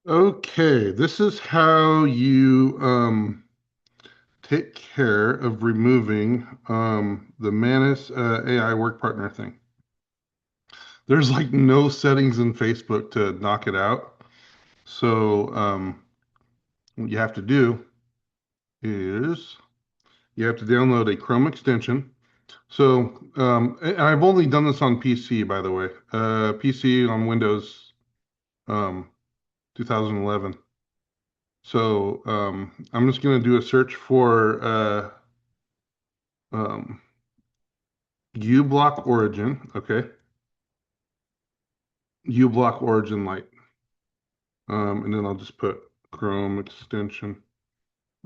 Okay, this is how you take care of removing the Manus AI work partner thing. There's like no settings in Facebook to knock it out. So what you have to do is you have to download a Chrome extension. So and I've only done this on PC, by the way. PC on Windows um, 2011. So I'm just going to do a search for um, uBlock Origin, okay? uBlock Origin Lite. And then I'll just put Chrome extension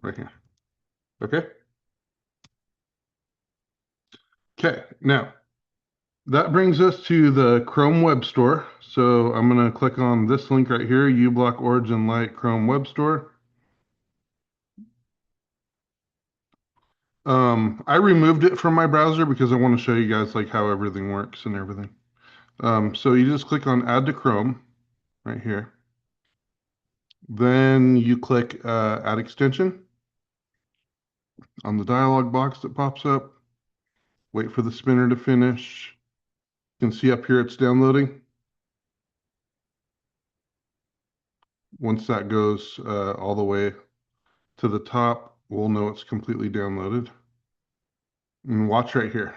right here. Okay. Okay. Now that brings us to the Chrome Web Store. So I'm going to click on this link right here, uBlock Origin Lite Chrome Web Store. I removed it from my browser because I want to show you guys like how everything works and everything. So you just click on Add to Chrome right here. Then you click Add Extension on the dialog box that pops up. Wait for the spinner to finish. You can see up here it's downloading. Once that goes all the way to the top, we'll know it's completely downloaded. And watch right here.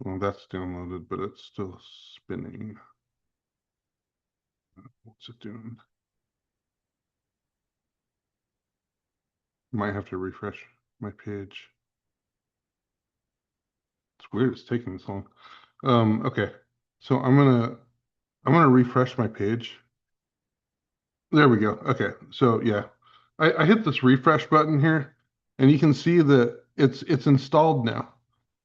Well, that's downloaded, but it's still spinning. What's it doing? Might have to refresh my page. It's weird it's taking this long. Okay. So I'm gonna refresh my page. There we go. Okay. So yeah, I hit this refresh button here, and you can see that it's installed now.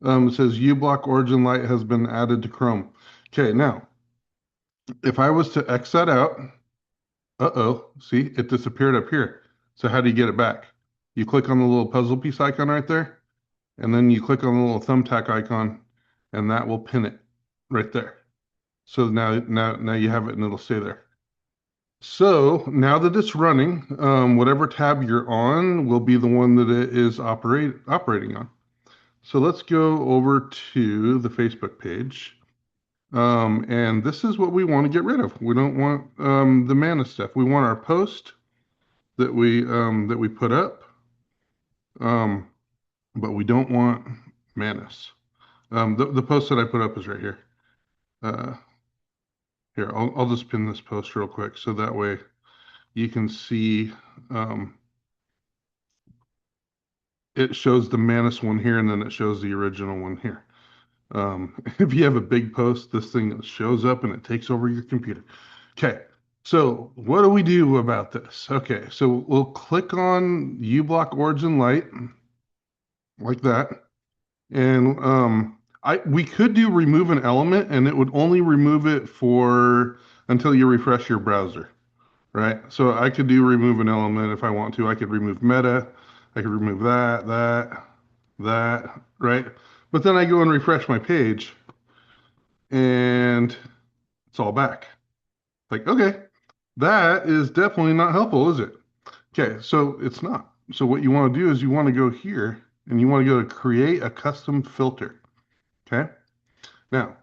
It says uBlock Origin Lite has been added to Chrome. Okay, now if I was to X that out, uh-oh, see, it disappeared up here. So how do you get it back? You click on the little puzzle piece icon right there, and then you click on the little thumbtack icon, and that will pin it right there. So now you have it and it'll stay there. So now that it's running, whatever tab you're on will be the one that it is operating on. So let's go over to the Facebook page. And this is what we want to get rid of. We don't want the Manus stuff. We want our post that we put up, um, but we don't want Manus. The post that I put up is right here. Uh, Here, I'll just pin this post real quick so that way you can see um, it shows the Manus one here and then it shows the original one here. If you have a big post, this thing shows up and it takes over your computer. Okay, so what do we do about this? Okay, so we'll click on uBlock Origin Lite like that. And we could do remove an element and it would only remove it for until you refresh your browser, right? So I could do remove an element if I want to. I could remove meta. I could remove that, right? But then I go and refresh my page and it's all back. Like, okay, that is definitely not helpful, is it? Okay, so it's not. So what you want to do is you want to go here and you want to go to create a custom filter. Okay. Now,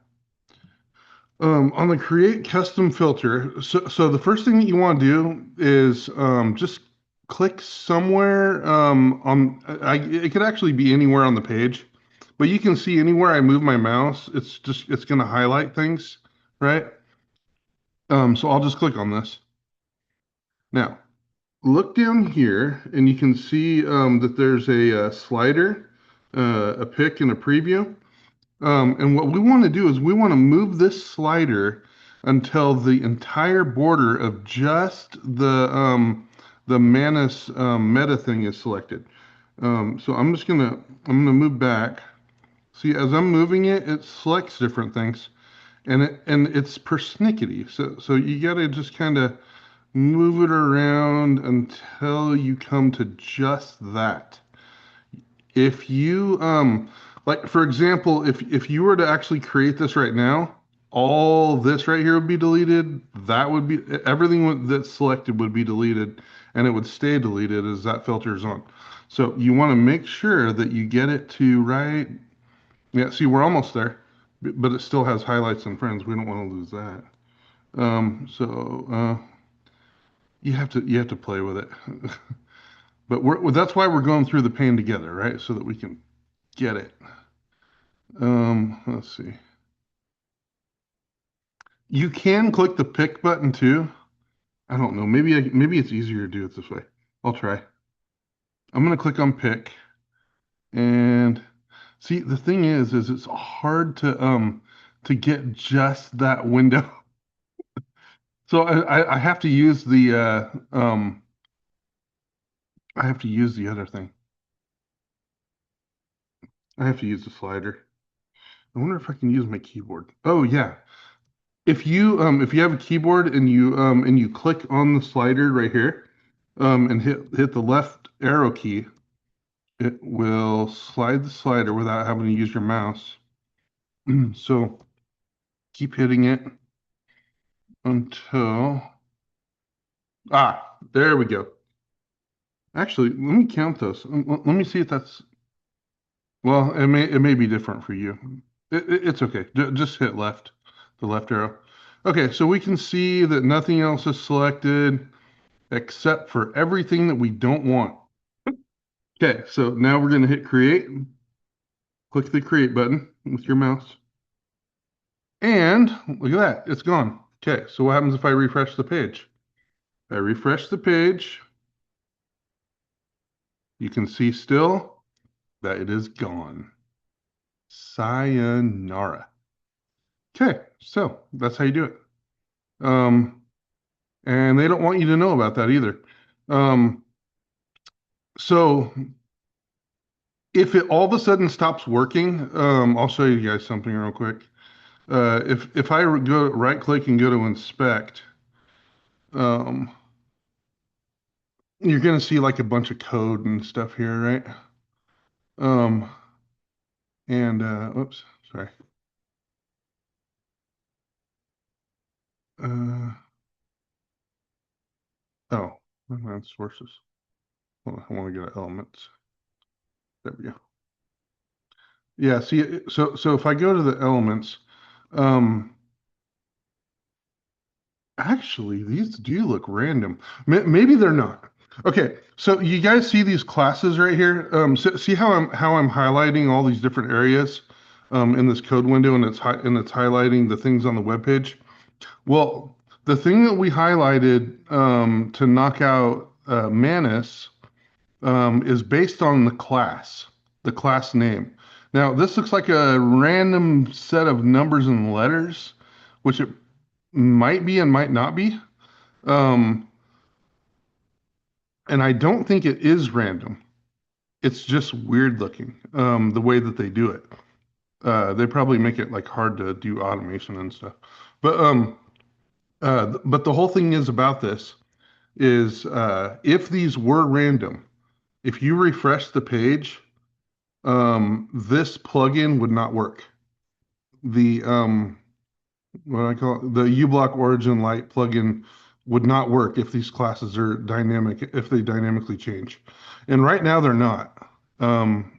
on the create custom filter, so the first thing that you want to do is just click somewhere it could actually be anywhere on the page, but you can see anywhere I move my mouse, it's going to highlight things, right? So I'll just click on this. Now, look down here and you can see that there's a slider, a pick, and a preview. And what we want to do is we want to move this slider until the entire border of just the Manus meta thing is selected. So I'm gonna move back. See, as I'm moving it, it selects different things, and it's persnickety. So you gotta just kind of move it around until you come to just that. If you like for example, if you were to actually create this right now, all this right here would be deleted. That would be everything that's selected would be deleted, and it would stay deleted as that filter is on. So you want to make sure that you get it to right. Yeah, see, we're almost there, but it still has highlights and friends. We don't want to lose that. You have to play with it. But that's why we're going through the pane together, right? So that we can get it. Let's see. You can click the pick button too. I don't know. Maybe it's easier to do it this way. I'll try. I'm gonna click on pick and see the thing is it's hard to get just that window. So I have to use the I have to use the other thing. I have to use the slider. I wonder if I can use my keyboard. Oh yeah. If you have a keyboard and you click on the slider right here and hit the left arrow key, it will slide the slider without having to use your mouse. So keep hitting it until there we go. Actually, let me count those. Let me see if that's well, it may be different for you. It's okay. Just hit left, the left arrow. Okay, so we can see that nothing else is selected except for everything that we don't want. Okay, so now we're going to hit create. Click the create button with your mouse. And look at that, it's gone. Okay, so what happens if I refresh the page? I refresh the page. You can see still that it is gone. Sayonara. Okay, so that's how you do it. Um, and they don't want you to know about that either. Um, so if it all of a sudden stops working, I'll show you guys something real quick. If I go right click and go to inspect, um, you're going to see like a bunch of code and stuff here, right? Um, and oops, sorry. Uh, oh, sources. Hold on, I want to go to elements. There we go. Yeah, see, so if I go to the elements, um, actually, these do look random. Maybe they're not. Okay, so you guys see these classes right here? See how I'm highlighting all these different areas in this code window, and it's highlighting the things on the web page. Well, the thing that we highlighted to knock out Manus is based on the class name. Now, this looks like a random set of numbers and letters, which it might be and might not be. Um, and I don't think it is random. It's just weird looking, the way that they do it. They probably make it like hard to do automation and stuff. But the whole thing is about this is if these were random, if you refresh the page, this plugin would not work. The what I call it, the uBlock Origin Lite plugin would not work if these classes are dynamic, if they dynamically change. And right now they're not.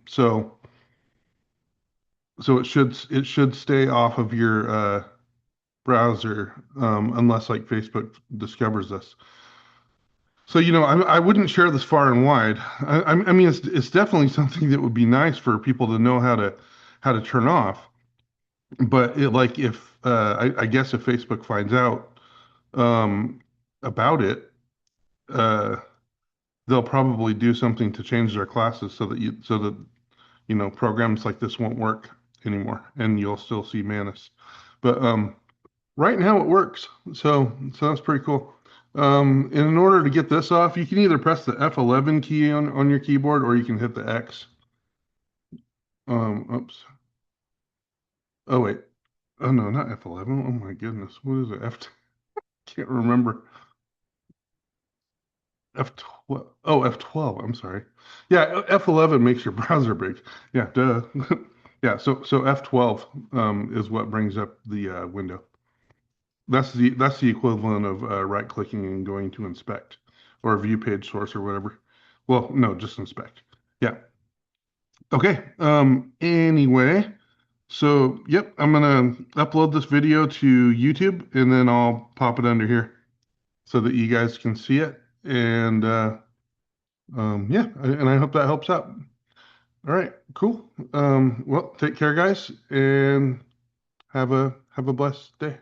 So it should stay off of your browser unless like Facebook discovers this. So I wouldn't share this far and wide. I mean it's definitely something that would be nice for people to know how to turn off. But like if I guess if Facebook finds out um, about it, uh, they'll probably do something to change their classes so that programs like this won't work anymore, and you'll still see Manus. But right now it works, so that's pretty cool. And in order to get this off, you can either press the F11 key on your keyboard, or you can hit the X. Oops. Oh wait. Oh no, not F11. Oh my goodness. What is it? Can't remember. F12. Oh, F12. I'm sorry. Yeah, F11 makes your browser big. Yeah, duh. Yeah, so F12 is what brings up the window. That's the equivalent of right clicking and going to inspect or view page source or whatever. Well, no, just inspect. Yeah. Okay. Anyway, so yep, I'm gonna upload this video to YouTube and then I'll pop it under here so that you guys can see it. And yeah, and I hope that helps out. All right, cool. Well, take care, guys, and have a blessed day.